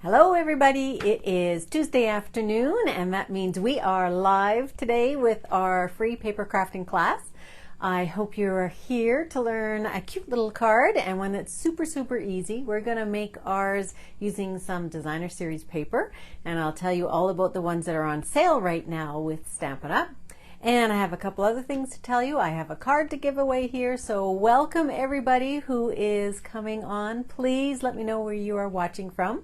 Hello everybody, it is Tuesday afternoon and that means we are live today with our free paper crafting class. I hope you're here to learn a cute little card and one that's super easy. We're going to make ours using some designer series paper and I'll tell you all about the ones that are on sale right now with Stampin' Up! And I have a couple other things to tell you. I have a card to give away here, so welcome everybody who is coming on. Please let me know where you are watching from.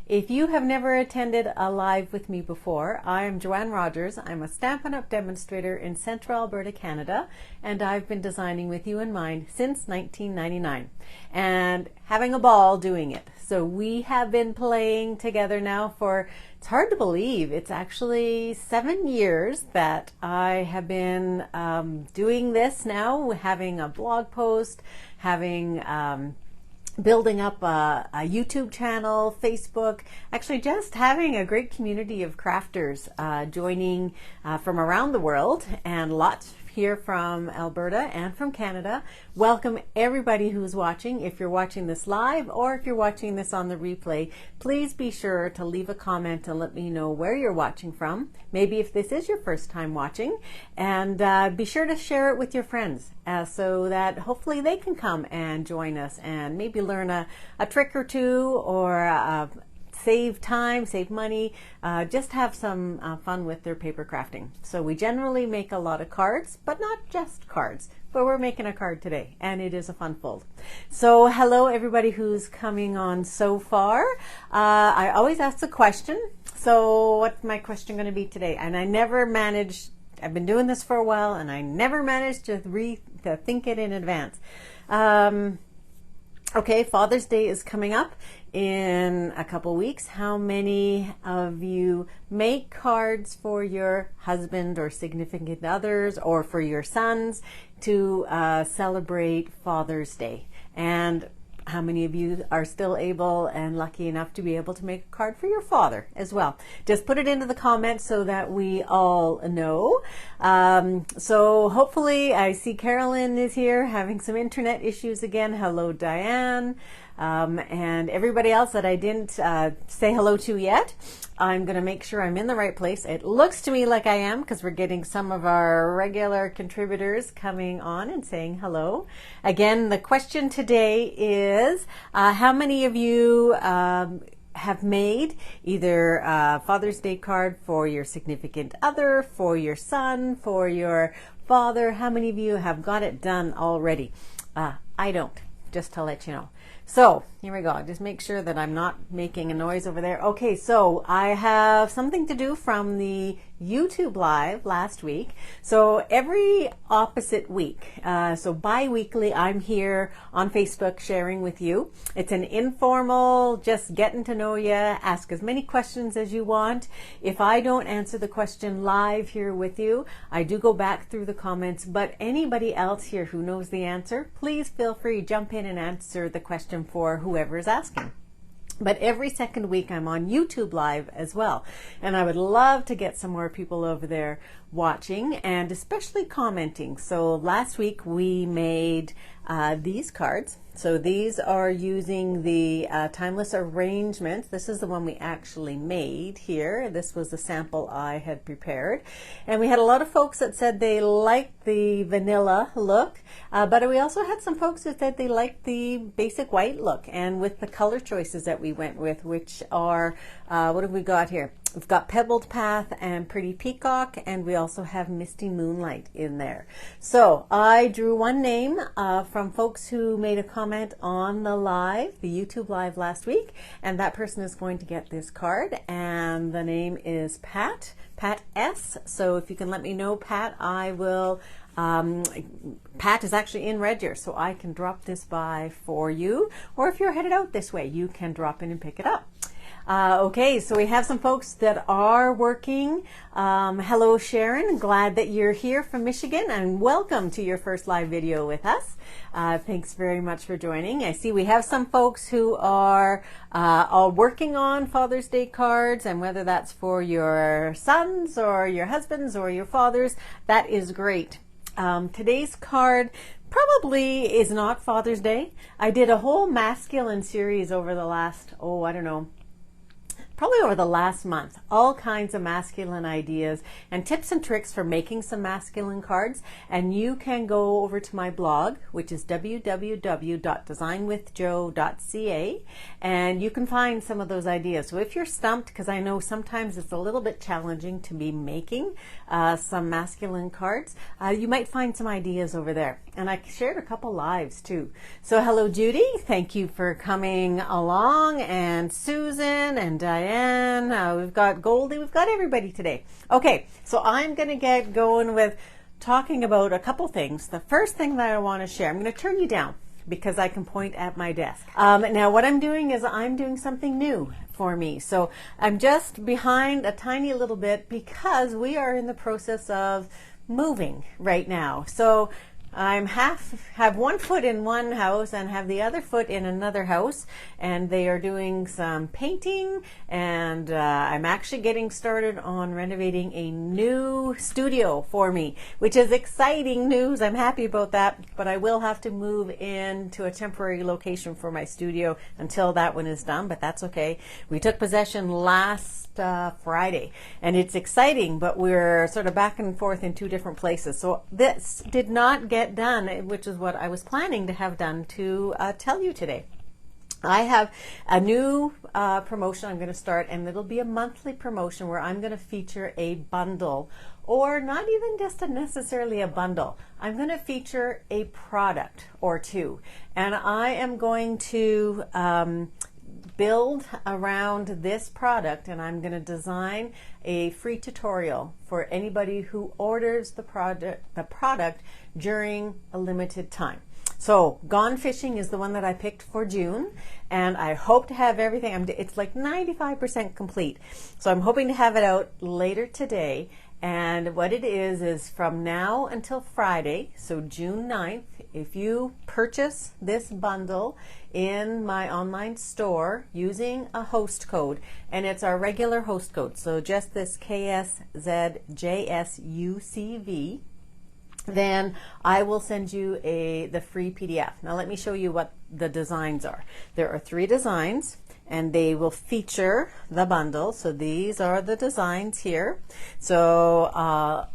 If you have never attended a live with me before, I am Joanne Rogers. I'm a Stampin' Up! Demonstrator in Central Alberta, Canada, and I've been designing with you in mind since 1999 and having a ball doing it. So we have been playing together now for, it's hard to believe, it's actually 7 years that I have been doing this now, having a blog post, having building up a YouTube channel, Facebook, actually just having a great community of crafters joining from around the world, and lots here from Alberta and from Canada. Welcome everybody who's watching. If you're watching this live or if you're watching this on the replay, please be sure to leave a comment and let me know where you're watching from. Maybe if this is your first time watching, and be sure to share it with your friends so that hopefully they can come and join us and maybe learn a trick or two, or save time, save money, just have some fun with their paper crafting. So we generally make a lot of cards, but not just cards, but we're making a card today and it is a fun fold. So hello everybody who's coming on so far. I always ask the question, so what's my question going to be today? And I never managed, I've been doing this for a while and I never managed to think it in advance. Okay, Father's Day is coming up in a couple weeks. How many of you make cards for your husband or significant others or for your sons to celebrate Father's Day? And how many of you are still able and lucky enough to be able to make a card for your father as well? Just put it into the comments so that we all know. So hopefully, I see Carolyn is here having some internet issues again. Hello, Diane. And everybody else that I didn't say hello to yet. I'm going to make sure I'm in the right place. It looks to me like I am because we're getting some of our regular contributors coming on and saying hello. Again, the question today is how many of you have made either a Father's Day card for your significant other, for your son, for your father? How many of you have got it done already? I don't, just to let you know. So here we go. Just make sure that I'm not making a noise over there. Okay, so I have something to do from the YouTube live last week. So every opposite week, so bi-weekly, I'm here on Facebook sharing with you. It's an informal, just getting to know you, ask as many questions as you want. If I don't answer the question live here with you, I do go back through the comments, but anybody else here who knows the answer, please feel free to jump in and answer the question for whoever is asking. But every second week I'm on YouTube live as well. And I would love to get some more people over there watching and especially commenting. So last week we made these cards. So these are using the timeless arrangements. This is the one we actually made here. This was the sample I had prepared. And we had a lot of folks that said they liked the vanilla look, but we also had some folks that said they liked the basic white look, and with the color choices that we went with, which are, what have we got here? We've got Pebbled Path and Pretty Peacock, and we also have Misty Moonlight in there. So I drew one name from folks who made a comment on the live, the YouTube live last week, and that person is going to get this card, and the name is Pat S. So if you can let me know, Pat, I will, Pat is actually in Red Deer, so I can drop this by for you, or if you're headed out this way, you can drop in and pick it up. Okay, so we have some folks that are working. Hello, Sharon. Glad that you're here from Michigan, and welcome to your first live video with us. Thanks very much for joining. I see we have some folks who are all working on Father's Day cards, and whether that's for your sons or your husbands or your fathers, that is great. Today's card probably is not Father's Day. I did a whole masculine series over the last, I don't know, probably over the last month, all kinds of masculine ideas and tips and tricks for making some masculine cards. And you can go over to my blog, which is www.designwithjo.ca, and you can find some of those ideas. So if you're stumped, because I know sometimes it's a little bit challenging to be making some masculine cards, you might find some ideas over there. And I shared a couple lives too. So hello Judy, thank you for coming along, and Susan and Diane, we've got Goldie, we've got everybody today. Okay, so I'm going to get going with talking about a couple things. The first thing that I want to share, I'm going to turn you down because I can point at my desk. Now what I'm doing is I'm doing something new for me. So I'm just behind a tiny little bit because we are in the process of moving right now. So I'm have one foot in one house and have the other foot in another house, and they are doing some painting, and I'm actually getting started on renovating a new studio for me, which is exciting news. I'm happy about that, but I will have to move into a temporary location for my studio until that one is done, but that's okay. We took possession last Friday, and it's exciting, but we're sort of back and forth in two different places. So this did not get done, which is what I was planning to have done to tell you today. I have a new promotion I'm going to start, and it'll be a monthly promotion where I'm going to feature a bundle, or not even just necessarily a bundle. I'm going to feature a product or two, and I am going to build around this product, and I'm going to design a free tutorial for anybody who orders the product during a limited time. So Gone Fishing is the one that I picked for June, and I hope to have everything. It's like 95% complete. So I'm hoping to have it out later today. And what it is from now until Friday, so June 9th, if you purchase this bundle in my online store using a host code, and it's our regular host code, so just this KSZJSUCV, then I will send you the free PDF. Now let me show you what the designs are. There are 3 designs, and they will feature the bundle. So these are the designs here. So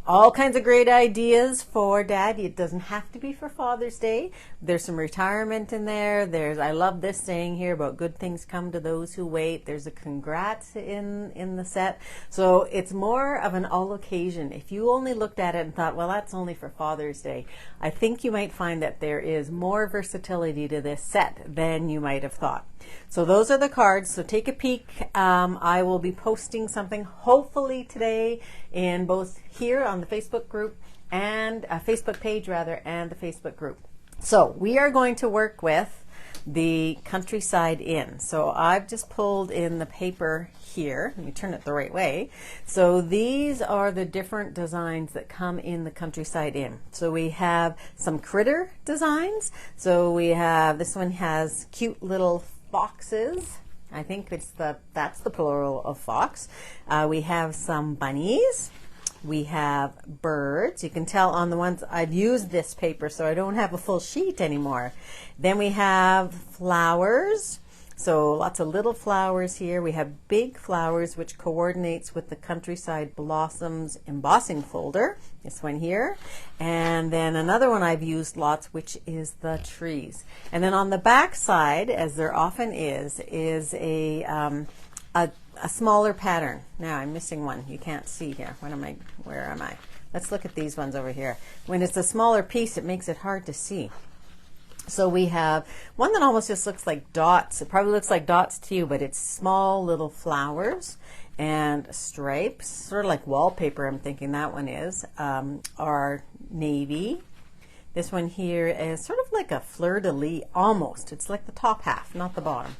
all kinds of great ideas for Dad. It doesn't have to be for Father's Day. There's some retirement in there. I love this saying here about good things come to those who wait. There's a congrats in the set. So it's more of an all occasion. If you only looked at it and thought, well, that's only for Father's Day, I think you might find that there is more versatility to this set than you might have thought. So those are the cards, so take a peek. I will be posting something hopefully today in both here on the Facebook group and Facebook page rather, and the Facebook group. So we are going to work with the Countryside Inn. So I've just pulled in the paper here. Let me turn it the right way. So these are the different designs that come in the Countryside Inn. So we have some critter designs. So we have, this one has cute little foxes. I think that's the plural of fox. We have some bunnies. We have birds. You can tell on the ones I've used this paper, so I don't have a full sheet anymore. Then we have flowers. So lots of little flowers here. We have big flowers, which coordinates with the Countryside Blossoms embossing folder, this one here. And then another one I've used lots, which is the trees. And then on the back side, as there often is a smaller pattern. Now I'm missing one. You can't see here. Where am I? Let's look at these ones over here. When it's a smaller piece, it makes it hard to see. So we have one that almost just looks like dots. It probably looks like dots to you, but it's small little flowers and stripes, sort of like wallpaper. I'm thinking that one is, are navy. This one here is sort of like a fleur-de-lis, almost. It's like the top half, not the bottom.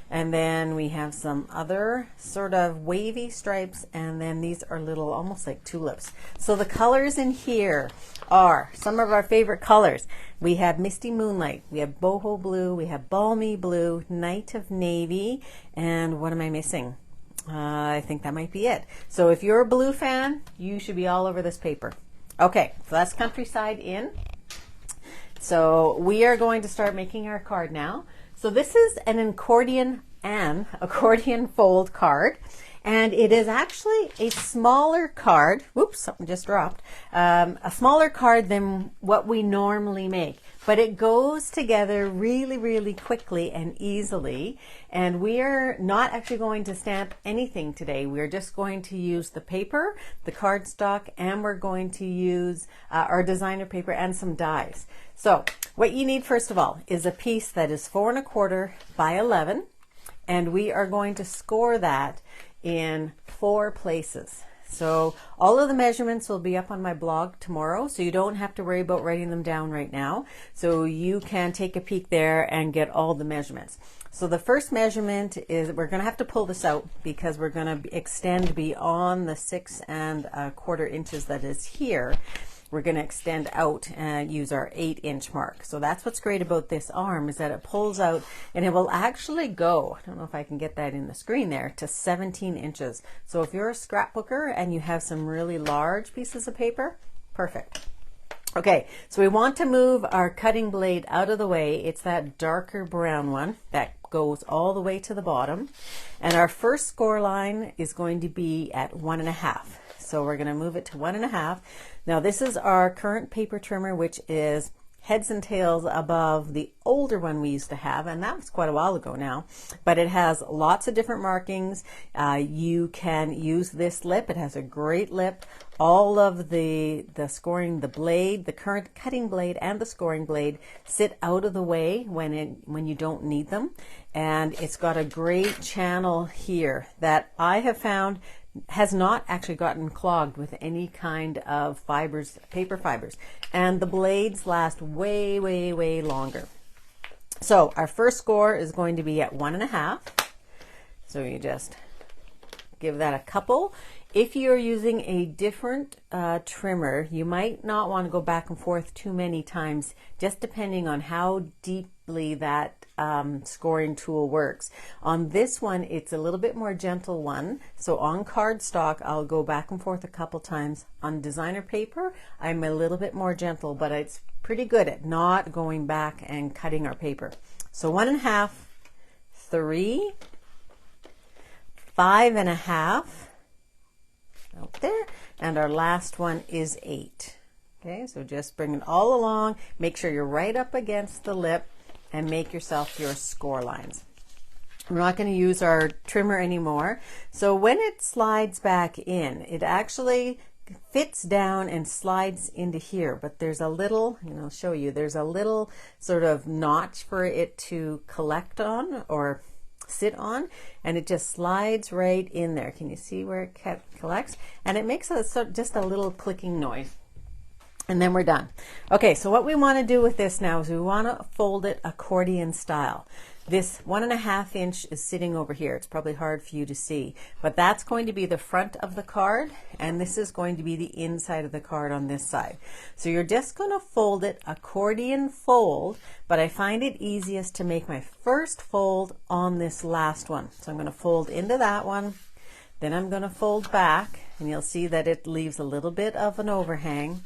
And then we have some other sort of wavy stripes, and then these are little, almost like tulips. So the colors in here are some of our favorite colors. We have Misty Moonlight, we have Boho Blue, we have Balmy Blue, Night of Navy, and what am I missing? I think that might be it. So if you're a blue fan, you should be all over this paper. Okay, so that's Countryside Inn. So we are going to start making our card now. So this is an accordion an accordion fold card. And it is actually a smaller card. Whoops, something just dropped. A smaller card than what we normally make. But it goes together really, really quickly and easily. And we are not actually going to stamp anything today. We're just going to use the paper, the cardstock, and we're going to use our designer paper and some dies. So what you need first of all is a piece that is 4 1/4 by 11. And we are going to score that in 4 places. So all of the measurements will be up on my blog tomorrow, so you don't have to worry about writing them down right now. So you can take a peek there and get all the measurements. So the first measurement is, we're going to have to pull this out because we're going to extend beyond the 6 1/4 inches that is here. We're going to extend out and use our 8-inch mark. So that's what's great about this arm, is that it pulls out and it will actually go, I don't know if I can get that in the screen there, to 17 inches. So if you're a scrapbooker and you have some really large pieces of paper, perfect. Okay, so we want to move our cutting blade out of the way. It's that darker brown one that goes all the way to the bottom. And our first score line is going to be at 1 1/2. So we're going to move it to 1 1/2. Now this is our current paper trimmer, which is heads and tails above the older one we used to have, and that was quite a while ago now, but it has lots of different markings. You can use this lip. It has a great lip. All of the scoring, the blade, the current cutting blade and the scoring blade sit out of the way when you don't need them, and it's got a great channel here that I have found has not actually gotten clogged with any kind of fibers, paper fibers, and the blades last way, way, way longer. So our first score is going to be at 1 1/2. So you just give that a couple. If you're using a different trimmer, you might not want to go back and forth too many times, just depending on how deeply that scoring tool works. On this one, it's a little bit more gentle one. So on cardstock, I'll go back and forth a couple times. On designer paper, I'm a little bit more gentle, but it's pretty good at not going back and cutting our paper. So 1 1/2, 3, 5 1/2, out there, and our last one is 8. Okay, so just bring it all along. Make sure you're right up against the lip and make yourself your score lines. We're not going to use our trimmer anymore. So when it slides back in, it actually fits down and slides into here, but there's a little, I'll show you, there's a little sort of notch for it to collect on or sit on, and it just slides right in there. Can you see where it collects? And it makes just a little clicking noise. And then we're done. Okay, so what we want to do with this now is we want to fold it accordion style. This 1 1/2 inch is sitting over here. It's probably hard for you to see, but that's going to be the front of the card, and this is going to be the inside of the card on this side. So you're just going to fold it accordion fold, but I find it easiest to make my first fold on this last one. So I'm going to fold into that one, then I'm going to fold back, and you'll see that it leaves a little bit of an overhang.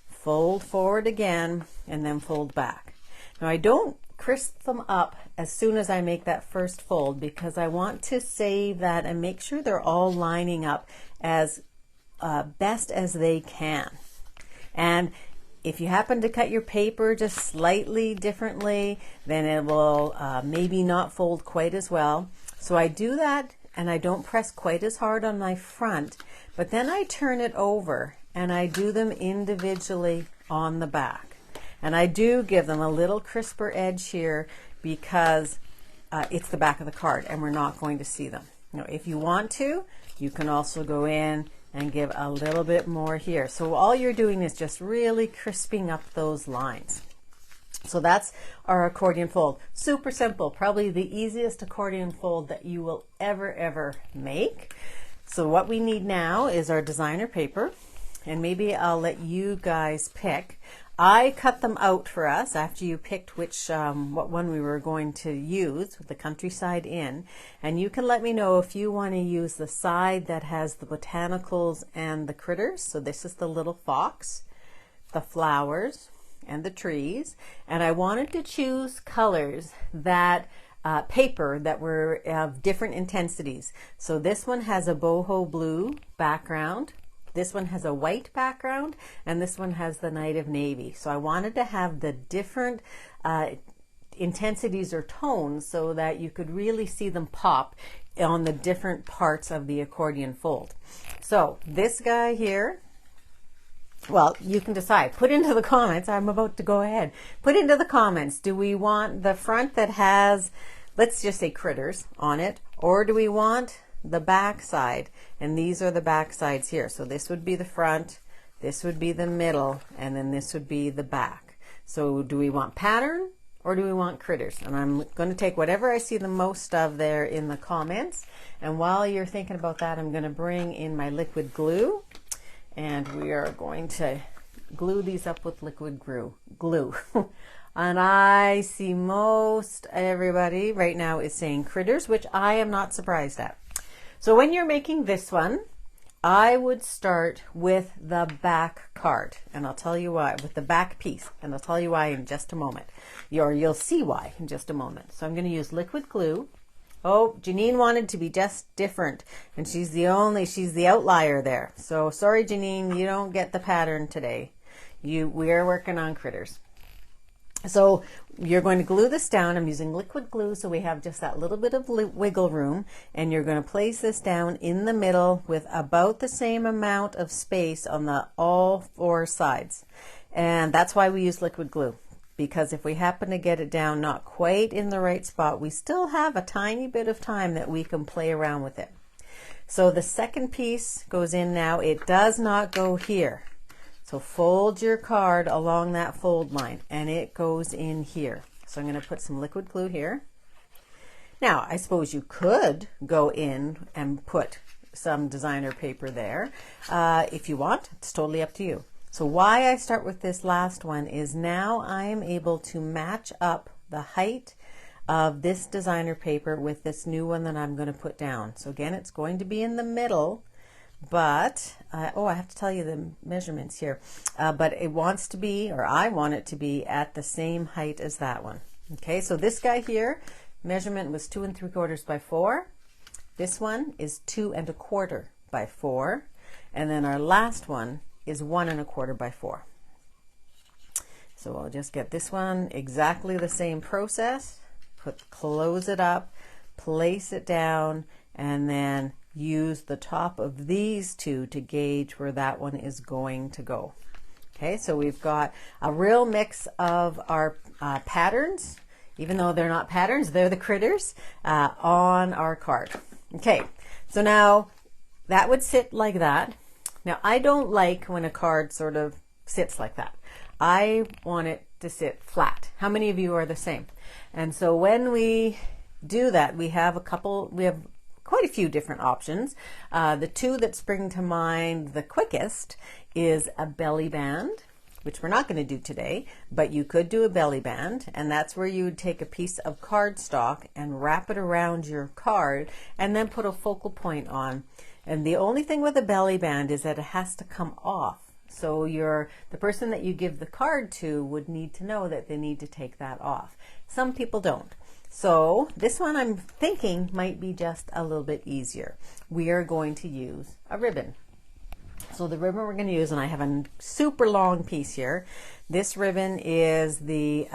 Fold forward again, and then fold back. Now I don't crisp them up as soon as I make that first fold, because I want to save that and make sure they're all lining up as best as they can. And if you happen to cut your paper just slightly differently, then it will maybe not fold quite as well. So I do that, and I don't press quite as hard on my front, but then I turn it over and I do them individually on the back. And I do give them a little crisper edge here because it's the back of the card and we're not going to see them. Now, if you want to, you can also go in and give a little bit more here. So all you're doing is just really crisping up those lines. So that's our accordion fold. Super simple, probably the easiest accordion fold that you will ever make. So what we need now is our designer paper. And maybe I'll let you guys pick. I cut them out for us after you picked what one we were going to use with the countryside in. And you can let me know if you want to use the side that has the botanicals and the critters. So this is the little fox, the flowers, and the trees. And I wanted to choose colors that paper that were of different intensities. So this one has a boho blue background. This one has a white background, and this one has the night of navy. So I wanted to have the different intensities or tones so that you could really see them pop on the different parts of the accordion fold. So this guy here, well, you can decide. Put into the comments. I'm about to go ahead. Put into the comments, do we want the front that has, let's just say critters on it, or do we want the back side? And these are the back sides here. So this would be the front, this would be the middle, and then this would be the back. So do we want pattern or do we want critters? And I'm going to take whatever I see the most of there in the comments. And while you're thinking about that, I'm going to bring in my liquid glue, and we are going to glue these up with liquid glue. And I see most everybody right now is saying critters, which I am not surprised at. So when you're making this one, I would start with the back card, and I'll tell you why, with the back piece, and I'll tell you why in just a moment. You'll see why in just a moment. So I'm going to use liquid glue. Oh, Janine wanted to be just different, and she's the outlier there. So sorry, Janine, you don't get the pattern today. We are working on critters. So you're going to glue this down. I'm using liquid glue, so we have just that little bit of wiggle room, and you're going to place this down in the middle with about the same amount of space on all four sides. And that's why we use liquid glue, because if we happen to get it down not quite in the right spot, we still have a tiny bit of time that we can play around with it. So the second piece goes in now. It does not go here. So fold your card along that fold line, and it goes in here. So I'm going to put some liquid glue here. Now, I suppose you could go in and put some designer paper there if you want. It's totally up to you. So why I start with this last one is now I am able to match up the height of this designer paper with this new one that I'm going to put down. So again, it's going to be in the middle. But, oh, I have to tell you the measurements here, but it wants to be, or I want it to be at the same height as that one. Okay, so this guy here, measurement was 2 3/4 by 4. This one is 2 1/4 by 4. And then our last one is 1 1/4 by 4. So I'll just get this one, exactly the same process, close it up, place it down, and then use the top of these two to gauge where that one is going to go. Okay, so we've got a real mix of our patterns, even though they're not patterns, they're the critters, on our card. Okay, so now that would sit like that. Now I don't like when a card sort of sits like that. I want it to sit flat. How many of you are the same? And so when we do that, we have quite a few different options. The two that spring to mind the quickest is a belly band, which we're not going to do today, but you could do a belly band, and that's where you would take a piece of cardstock and wrap it around your card and then put a focal point on. And the only thing with a belly band is that it has to come off. So the person that you give the card to would need to know that they need to take that off. Some people don't. So this one I'm thinking might be just a little bit easier. We are going to use a ribbon. So the ribbon we're going to use, and I have a super long piece here. This ribbon is the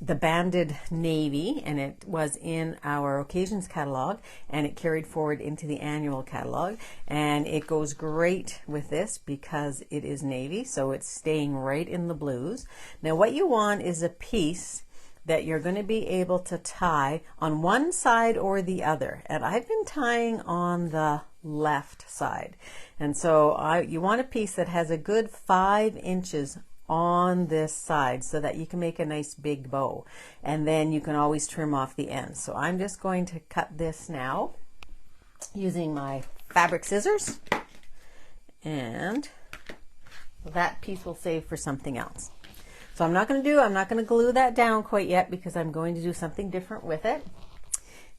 banded navy, and it was in our occasions catalog, and it carried forward into the annual catalog, and it goes great with this because it is navy, so it's staying right in the blues. Now what you want is a piece that you're going to be able to tie on one side or the other, and I've been tying on the left side, and so you want a piece that has a good 5 inches on this side so that you can make a nice big bow, and then you can always trim off the ends. So I'm just going to cut this now using my fabric scissors, and that piece will save for something else. So I'm not going to glue that down quite yet because I'm going to do something different with it.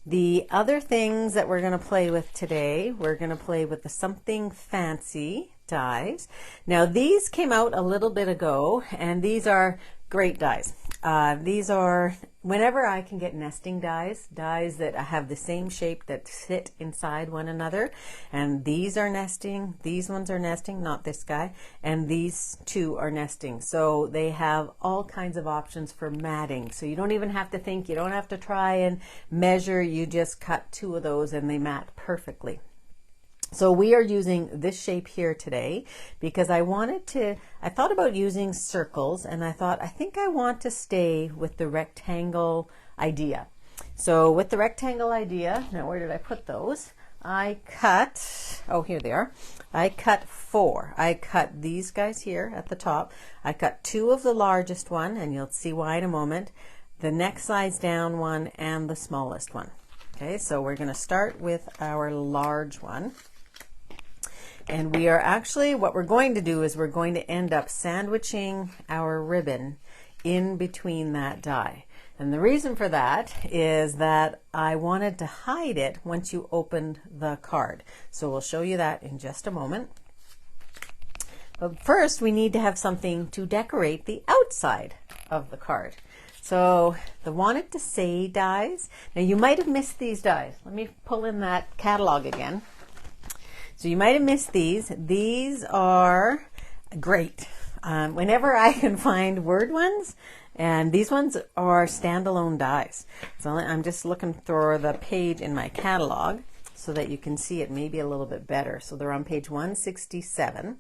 The other things that we're going to play with today, we're going to play with the Something Fancy dies. Now these came out a little bit ago, and these are great dies. These are, whenever I can get nesting dies that have the same shape that sit inside one another, and these are nesting, these ones are nesting, not this guy, and these two are nesting. So they have all kinds of options for matting. So you don't even have to think, you don't have to try and measure, you just cut two of those and they mat perfectly. So we are using this shape here today because I thought about using circles, and I thought, I think I want to stay with the rectangle idea. So with the rectangle idea, now where did I put those? I cut, oh, here they are. I cut 4. I cut these guys here at the top. I cut 2 of the largest one, and you'll see why in a moment, the next size down one, and the smallest one. Okay, so we're going to start with our large one. And we are actually, what we're going to do is we're going to end up sandwiching our ribbon in between that die. And the reason for that is that I wanted to hide it once you opened the card. So we'll show you that in just a moment. But first we need to have something to decorate the outside of the card. So the wanted to say dies. Now you might have missed these dies. Let me pull in that catalog again. So you might have missed these. These are great. Whenever I can find word ones, and these ones are standalone dies. So I'm just looking through the page in my catalog so that you can see it maybe a little bit better. So they're on page 167.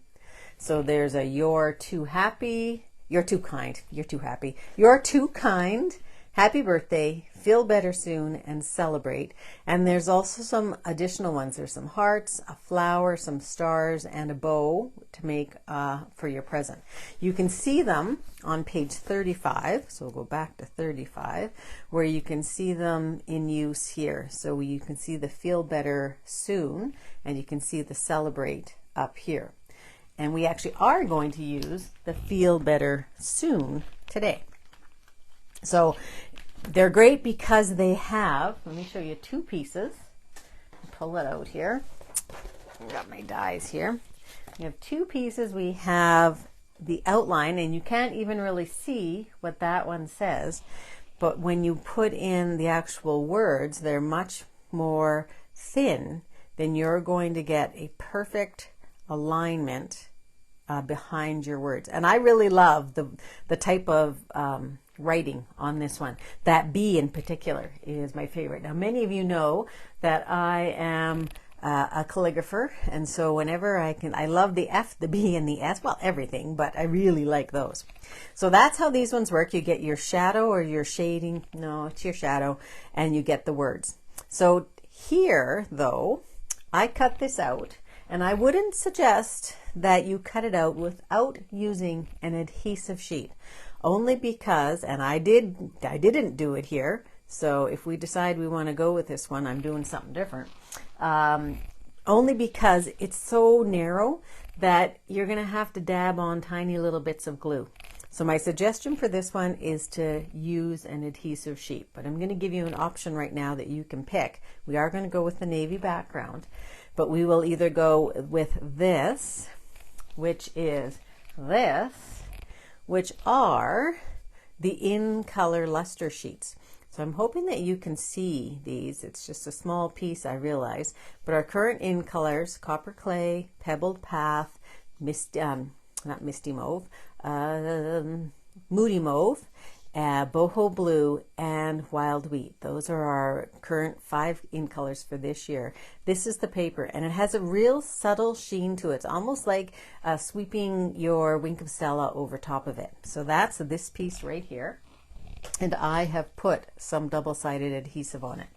So there's a you're too happy, you're too kind, you're too happy, you're too kind, happy birthday, feel better soon, and celebrate. And there's also some additional ones. There's some hearts, a flower, some stars, and a bow to make for your present. You can see them on page 35. So we'll go back to 35, where you can see them in use here. So you can see the feel better soon, and you can see the celebrate up here. And we actually are going to use the feel better soon today. So they're great because they have, let me show you 2 pieces. Pull it out here. I've got my dies here. We have 2 pieces. We have the outline, and you can't even really see what that one says. But when you put in the actual words, they're much more thin. Then you're going to get a perfect alignment behind your words. And I really love the type of writing on this one. That B in particular is my favorite. Now many of you know that I am a calligrapher, and so whenever I love the F, the B, and the S, well, everything, but I really like those. So that's how these ones work. You get your shadow or your shading, no, it's your shadow, and you get the words. So here though, I cut this out, and I wouldn't suggest that you cut it out without using an adhesive sheet. Only because, and I didn't do it here, so if we decide we want to go with this one, I'm doing something different. Only because it's so narrow that you're going to have to dab on tiny little bits of glue. So my suggestion for this one is to use an adhesive sheet, but I'm going to give you an option right now that you can pick. We are going to go with the navy background, but we will either go with this, which is this, which are the in color luster sheets. So I'm hoping that you can see these. It's just a small piece, I realize, but our current in colors, copper clay, pebbled path, not misty mauve, moody mauve, boho blue, and wild wheat. Those are our current 5 in colors for this year. This is the paper, and it has a real subtle sheen to it. It's almost like sweeping your Wink of Stella over top of it. So that's this piece right here, and I have put some double-sided adhesive on it.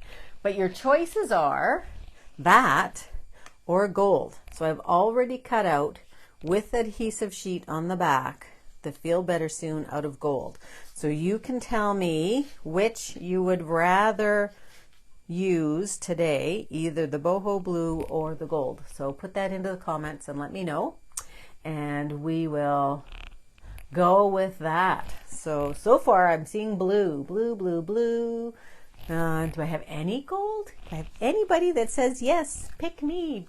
But your choices are that or gold. So I've already cut out with adhesive sheet on the back the Feel Better Soon out of gold. So you can tell me which you would rather use today, either the boho blue or the gold. So put that into the comments and let me know, and we will go with that. So far I'm seeing blue, blue, blue, blue. Do I have any gold? Do I have anybody that says yes, pick me?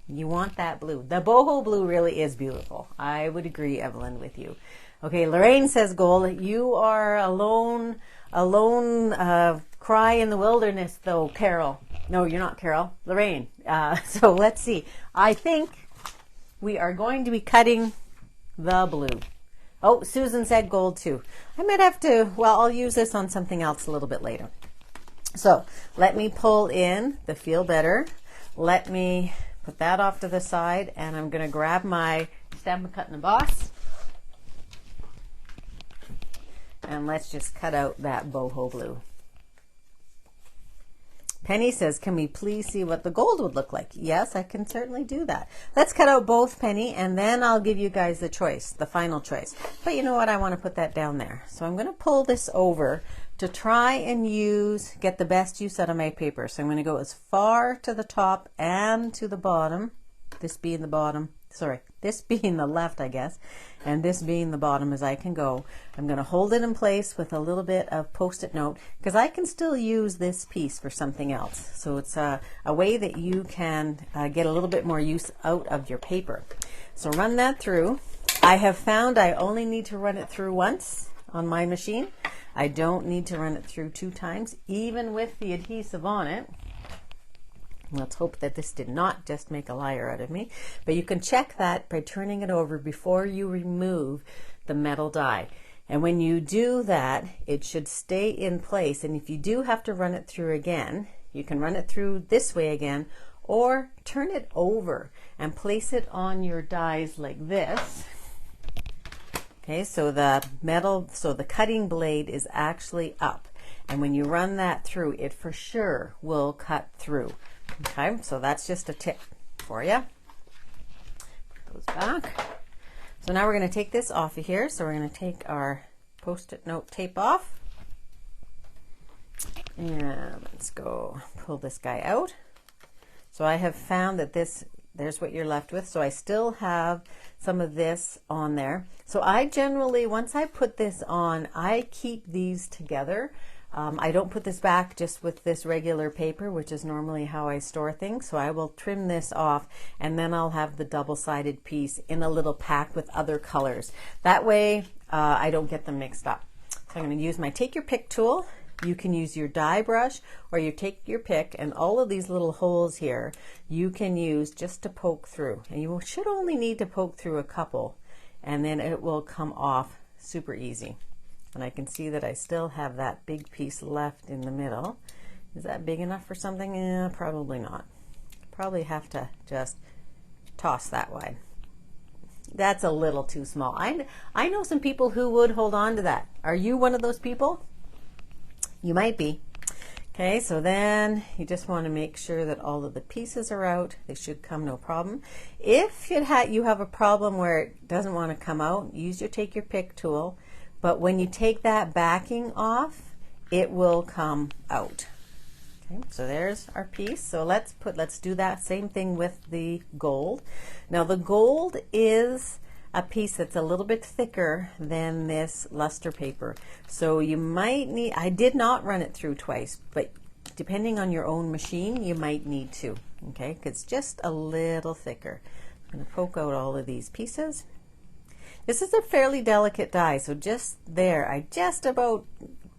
You want that blue. The boho blue really is beautiful. I would agree, Evelyn, with you. Okay, Lorraine says gold. You are alone cry in the wilderness though, Carol. No, you're not Carol. Lorraine. So let's see. I think we are going to be cutting the blue. Oh, Susan said gold too. I might have to, well, I'll use this on something else a little bit later. So let me pull in the Feel Better. Let me put that off to the side, and I'm going to grab my Stamp Cut and Emboss. And let's just cut out that boho blue. Penny says, can we please see what the gold would look like? Yes, I can certainly do that. Let's cut out both, Penny, and then I'll give you guys the choice, the final choice. But you know what? I want to put that down there. So I'm going to pull this over to try and get the best use out of my paper. So I'm going to go as far to the top and to the bottom, this being the bottom, sorry, this being the left, I guess, and this being the bottom as I can go. I'm going to hold it in place with a little bit of Post-it note because I can still use this piece for something else. So it's a way that you can get a little bit more use out of your paper. So run that through. I have found I only need to run it through once on my machine. I don't need to run it through 2 times, even with the adhesive on it. Let's hope that this did not just make a liar out of me. But you can check that by turning it over before you remove the metal die. And when you do that, it should stay in place. And if you do have to run it through again, you can run it through this way again, or turn it over and place it on your dies like this. Okay, so the cutting blade is actually up. And when you run that through, it for sure will cut through. Okay, so that's just a tip for you. Put those back. So now we're going to take this off of here. So we're going to take our Post-it note tape off. And let's go pull this guy out. So I have found that there's what you're left with. So I still have some of this on there. So I generally, once I put this on, I keep these together. I don't put this back just with this regular paper, which is normally how I store things. So I will trim this off, and then I'll have the double-sided piece in a little pack with other colors. That way I don't get them mixed up. So I'm going to use my Take Your Pick tool. You can use your die brush, or you take your pick, and all of these little holes here you can use just to poke through. And you should only need to poke through a couple, and then it will come off super easy. And I can see that I still have that big piece left in the middle. Is that big enough for something? Probably not. Probably have to just toss that wide. That's a little too small. I know some people who would hold on to that. Are you one of those people? You might be. Okay, so then you just want to make sure that all of the pieces are out. They should come no problem. If you have a problem where it doesn't want to come out, use your Take Your Pick tool. But when you take that backing off, it will come out. Okay, so there's our piece. So let's do that same thing with the gold. Now the gold is a piece that's a little bit thicker than this luster paper. So you might need, I did not run it through twice, but depending on your own machine, you might need to, okay? 'Cause it's just a little thicker. I'm gonna poke out all of these pieces. This is a fairly delicate die, so just there, I just about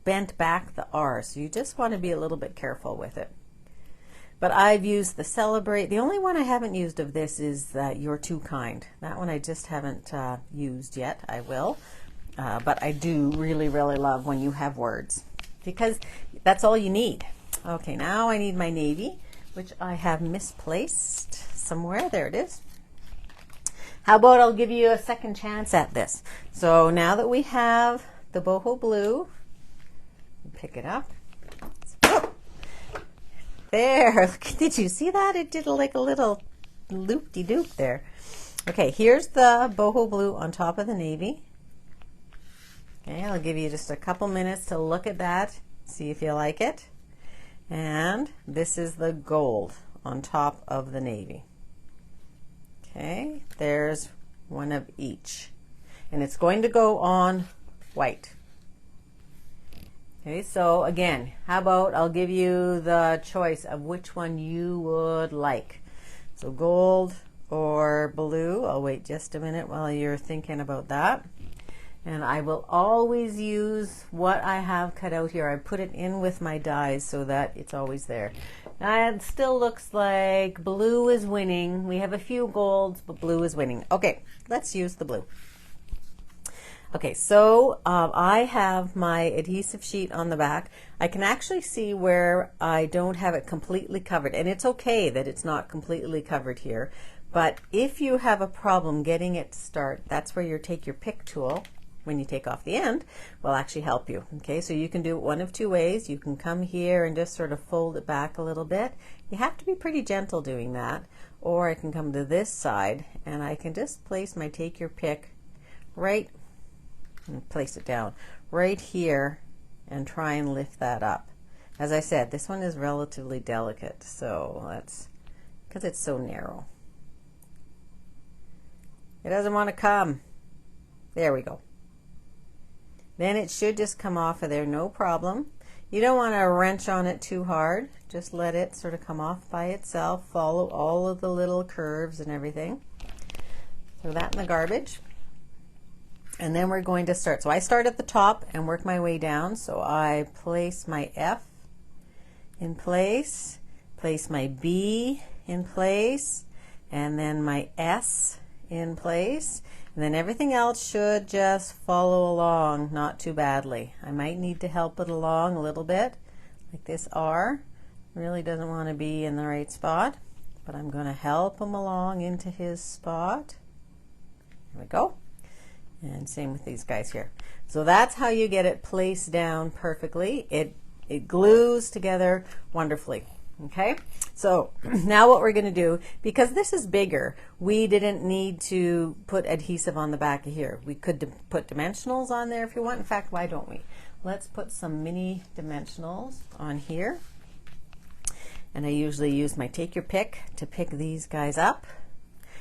bent back the R, so you just want to be a little bit careful with it. But I've used the Celebrate. The only one I haven't used of this is You're Too Kind. That one I just haven't used yet. I will. But I do really, really love when you have words, because that's all you need. Okay, now I need my navy, which I have misplaced somewhere. There it is. How about I'll give you a second chance at this. So now that we have the boho blue, pick it up. Oh, there, did you see that? It did like a little loop-de-doop there. Okay, here's the boho blue on top of the navy. Okay, I'll give you just a couple minutes to look at that, see if you like it. And this is the gold on top of the navy. Okay, there's one of each. And it's going to go on white. Okay, so again, how about I'll give you the choice of which one you would like. So gold or blue. I'll wait just a minute while you're thinking about that. And I will always use what I have cut out here. I put it in with my dies so that it's always there. And it still looks like blue is winning. We have a few golds, but blue is winning. Okay, let's use the blue. Okay, so I have my adhesive sheet on the back. I can actually see where I don't have it completely covered, and it's okay that it's not completely covered here. But if you have a problem getting it to start, that's where you take your pick tool, when you take off the end, will actually help you. Okay, so you can do it one of two ways. You can come here and just sort of fold it back a little bit. You have to be pretty gentle doing that. Or I can come to this side and I can just place my take your pick right, and place it down right here and try and lift that up. As I said, this one is relatively delicate, so that's because it's so narrow. It doesn't want to come. There we go. Then it should just come off of there, no problem. You don't want to wrench on it too hard. Just let it sort of come off by itself. Follow all of the little curves and everything. Throw that in the garbage. And then we're going to start. So I start at the top and work my way down. So I place my F in place, place my B in place, and then my S in place. And then everything else should just follow along, not too badly. I might need to help it along a little bit, like this R really doesn't want to be in the right spot, but I'm going to help him along into his spot. There we go. And same with these guys here. So that's how you get it placed down perfectly. It glues together wonderfully. Okay, so now what we're going to do, because this is bigger, we didn't need to put adhesive on the back of here. We could put dimensionals on there if you want. In fact, why don't we? Let's put some mini dimensionals on here. And I usually use my take your pick to pick these guys up.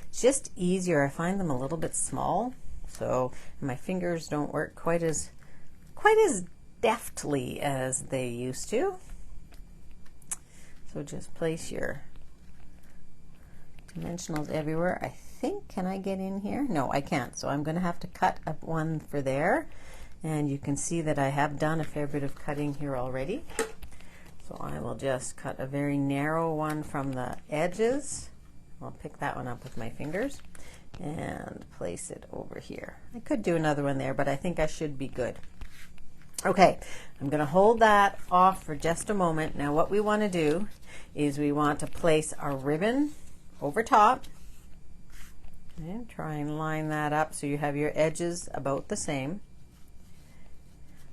It's just easier. I find them a little bit small, so my fingers don't work quite as deftly as they used to. So just place your dimensionals everywhere. I think, can I get in here? No, I can't. So I'm going to have to cut up one for there. And you can see that I have done a fair bit of cutting here already. So I will just cut a very narrow one from the edges. I'll pick that one up with my fingers and place it over here. I could do another one there, but I think I should be good. Okay, I'm going to hold that off for just a moment. Now what we want to do is we want to place our ribbon over top and try and line that up so you have your edges about the same.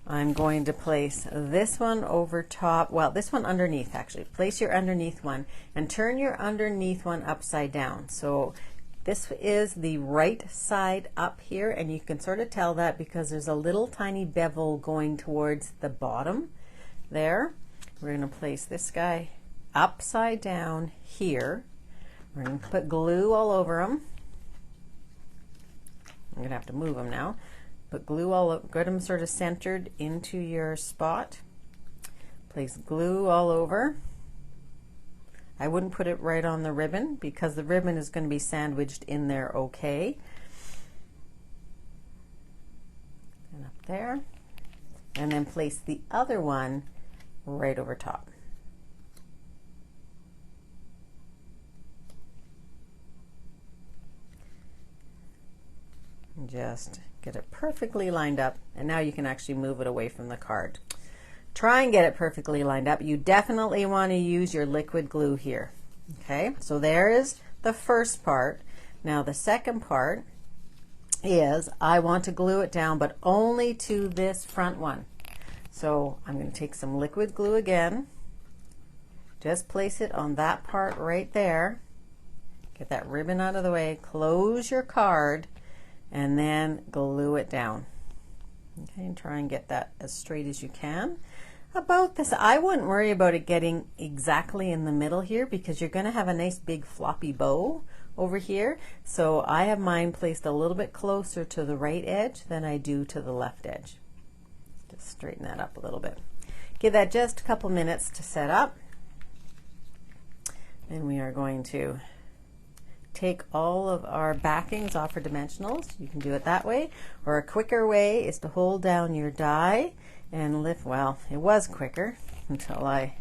I'm going to place this one over top, well, this one underneath actually. Place your underneath one and turn your underneath one upside down. So this is the right side up here, and you can sort of tell that because there's a little tiny bevel going towards the bottom there. We're going to place this guy upside down here. We're going to put glue all over him. I'm going to have to move him now. Put glue all over, get him sort of centered into your spot. Place glue all over. I wouldn't put it right on the ribbon because the ribbon is going to be sandwiched in there okay. And up there. And then place the other one right over top. And just get it perfectly lined up. And now you can actually move it away from the card. Try and get it perfectly lined up. You definitely want to use your liquid glue here. Okay, so there is the first part. Now the second part is I want to glue it down, but only to this front one. So I'm going to take some liquid glue again. Just place it on that part right there. Get that ribbon out of the way. Close your card and then glue it down. Okay, and try and get that as straight as you can. About this, I wouldn't worry about it getting exactly in the middle here because you're going to have a nice big floppy bow over here. So I have mine placed a little bit closer to the right edge than I do to the left edge. Just straighten that up a little bit. Give that just a couple minutes to set up. And we are going to take all of our backings off our dimensionals. You can do it that way, or a quicker way is to hold down your die and lift. Well, it was quicker until I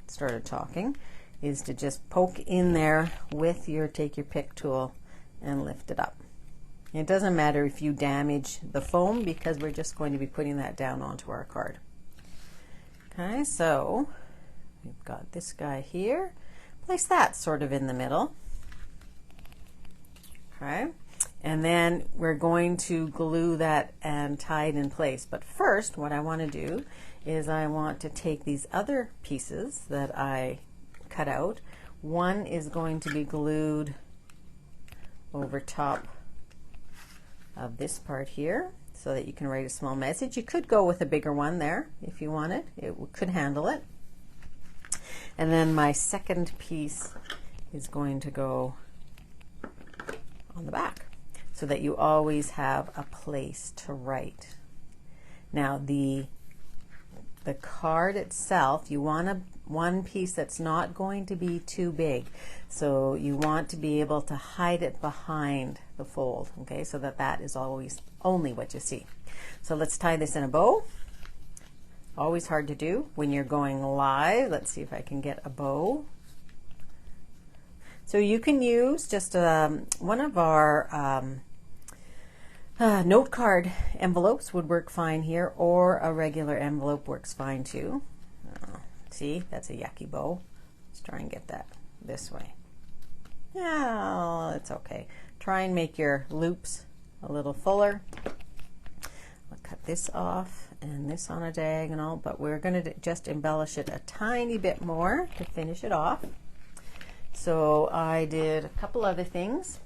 started talking, is to just poke in there with your take your pick tool and lift it up. It doesn't matter if you damage the foam, because we're just going to be putting that down onto our card. Okay, so we've got this guy here. Place that sort of in the middle. Okay, and then we're going to glue that and tie it in place. But first, what I want to do is I want to take these other pieces that I cut out. One is going to be glued over top of this part here so that you can write a small message. You could go with a bigger one there if you wanted. It could handle it. And then my second piece is going to go on the back so that you always have a place to write. Now the card itself, you want one piece that's not going to be too big. So you want to be able to hide it behind the fold, okay, so that is always only what you see. So let's tie this in a bow. Always hard to do when you're going live. Let's see if I can get a bow. So you can use just one of our note card envelopes would work fine here, or a regular envelope works fine too. See, that's a yucky bow. Let's try and get that this way. Yeah, it's okay. Try and make your loops a little fuller. I'll cut this off and this on a diagonal, but we're going to just embellish it a tiny bit more to finish it off. So I did a couple other things.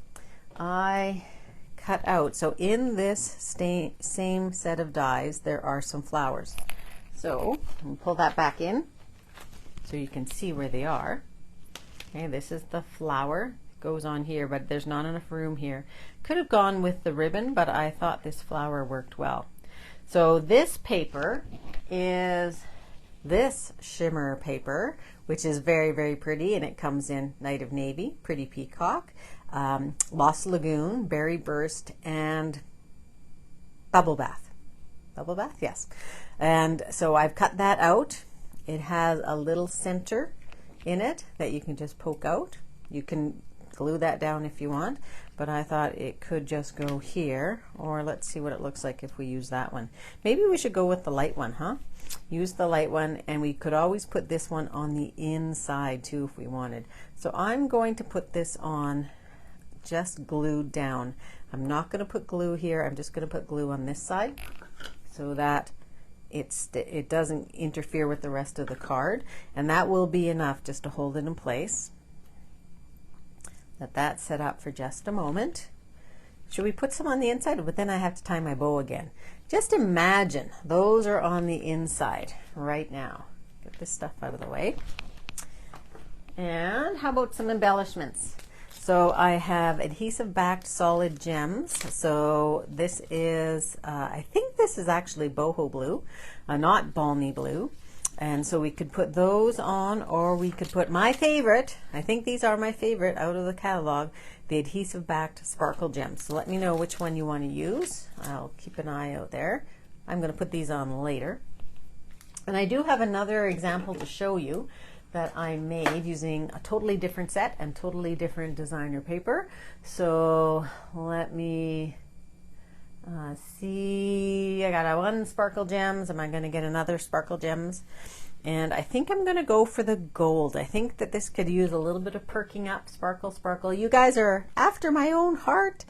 I cut out, so in this same set of dies there are some flowers. So I'll pull that back in so you can see where they are. Okay, this is the flower. It goes on here, but there's not enough room here. Could have gone with the ribbon, but I thought this flower worked well. So this paper is this shimmer paper, which is very, very pretty, and it comes in Night of Navy, Pretty Peacock, Lost Lagoon, Berry Burst, and Bubble Bath. Bubble Bath, yes. And so I've cut that out. It has a little center in it that you can just poke out. You can glue that down if you want, but I thought it could just go here, or let's see what it looks like if we use that one. Maybe we should go with the light one, huh? Use the light one, and we could always put this one on the inside too if we wanted. So I'm going to put this on just glued down. I'm not going to put glue here. I'm just going to put glue on this side so that it doesn't interfere with the rest of the card, and that will be enough just to hold it in place. Let that set up for just a moment. Should we put some on the inside? But then I have to tie my bow again. Just imagine those are on the inside right now. Get this stuff out of the way. And how about some embellishments? So I have adhesive backed solid gems. So this is, I think this is actually boho blue, not balmy blue. And so we could put those on, or we could put my favorite, I think these are my favorite out of the catalog, the adhesive backed sparkle gems. So let me know which one you want to use. I'll keep an eye out there. I'm going to put these on later. And I do have another example to show you that I made using a totally different set and totally different designer paper. So let me see. I got one sparkle gems. Am I going to get another sparkle gems? And I think I'm going to go for the gold. I think that this could use a little bit of perking up. Sparkle, sparkle. You guys are after my own heart.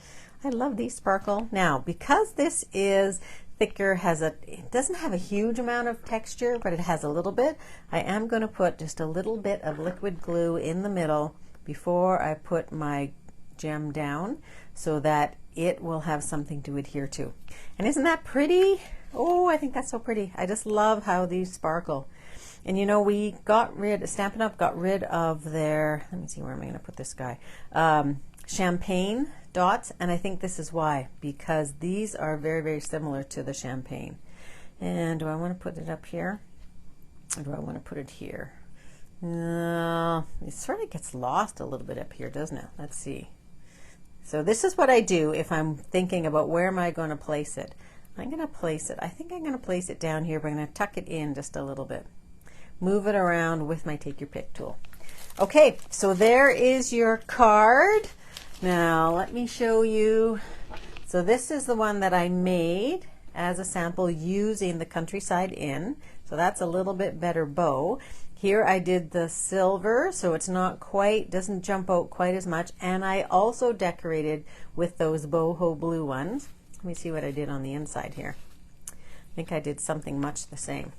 I love these sparkle. Now, because this is thicker, it doesn't have a huge amount of texture, but it has a little bit. I am going to put just a little bit of liquid glue in the middle before I put my gem down so that it will have something to adhere to. And isn't that pretty? Oh, I think that's so pretty. I just love how these sparkle. And you know, we got rid, Stampin' Up! Got rid of their, let me see, where am I going to put this guy? Champagne dots, and I think this is why, because these are very, very similar to the champagne. And do I want to put it up here, or do I want to put it here? Well, it sort of gets lost a little bit up here, doesn't it? Let's see. So this is what I do if I'm thinking about where am I going to place it. I'm going to place it, I think I'm going to place it down here, but I'm going to tuck it in just a little bit. Move it around with my take your pick tool. Okay, so there is your card. Now let me show you. So this is the one that I made as a sample using the Countryside Inn. So that's a little bit better bow. Here I did the silver, so it's not quite, doesn't jump out quite as much. And I also decorated with those boho blue ones. Let me see what I did on the inside here. I think I did something much the same.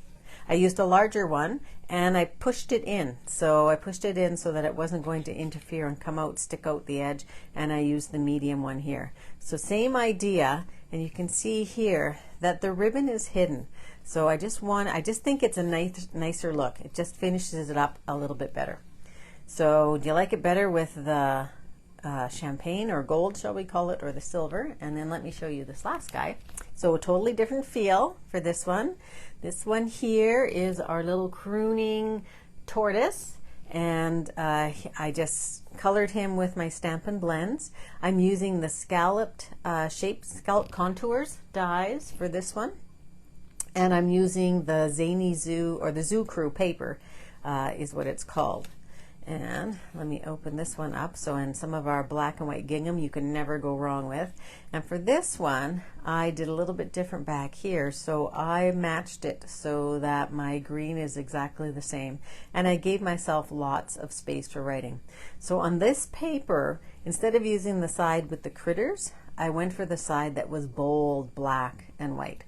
I used a larger one and I pushed it in. So I pushed it in so that it wasn't going to interfere and come out, stick out the edge, and I used the medium one here. So same idea, and you can see here that the ribbon is hidden. So I just think it's a nicer look. It just finishes it up a little bit better. So do you like it better with the champagne or gold, shall we call it, or the silver? And then let me show you this last guy. So a totally different feel for this one. This one here is our little crooning tortoise, and I just colored him with my Stampin' Blends. I'm using the scalloped scallop contours dies for this one, and I'm using the Zany Zoo, or the Zoo Crew paper is what it's called. And let me open this one up. So in some of our black and white gingham you can never go wrong with. And for this one I did a little bit different back here. So I matched it so that my green is exactly the same. And I gave myself lots of space for writing. So on this paper, instead of using the side with the critters, I went for the side that was bold black and white.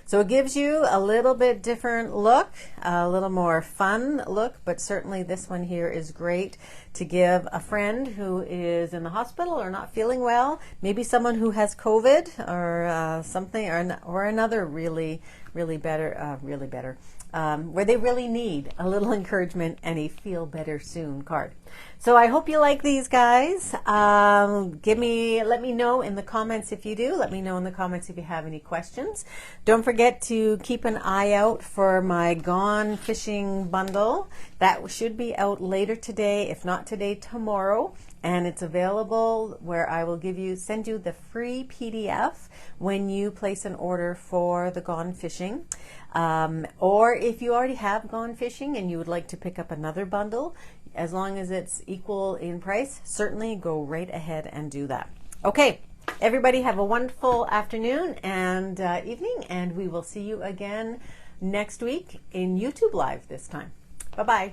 So it gives you a little bit different look, a little more fun look, but certainly this one here is great to give a friend who is in the hospital or not feeling well, maybe someone who has COVID or something, or another really better, where they really need a little encouragement and a feel better soon card. So I hope you like these guys. Let me know in the comments if you do. Let me know in the comments if you have any questions. Don't forget to keep an eye out for my Gone Fishing bundle. That should be out later today, if not today, tomorrow. And it's available where I will send you the free PDF when you place an order for the Gone Fishing. Or if you already have Gone Fishing and you would like to pick up another bundle, as long as it's equal in price, certainly go right ahead and do that. Okay, everybody have a wonderful afternoon and evening, and we will see you again next week in YouTube Live this time. Bye-bye.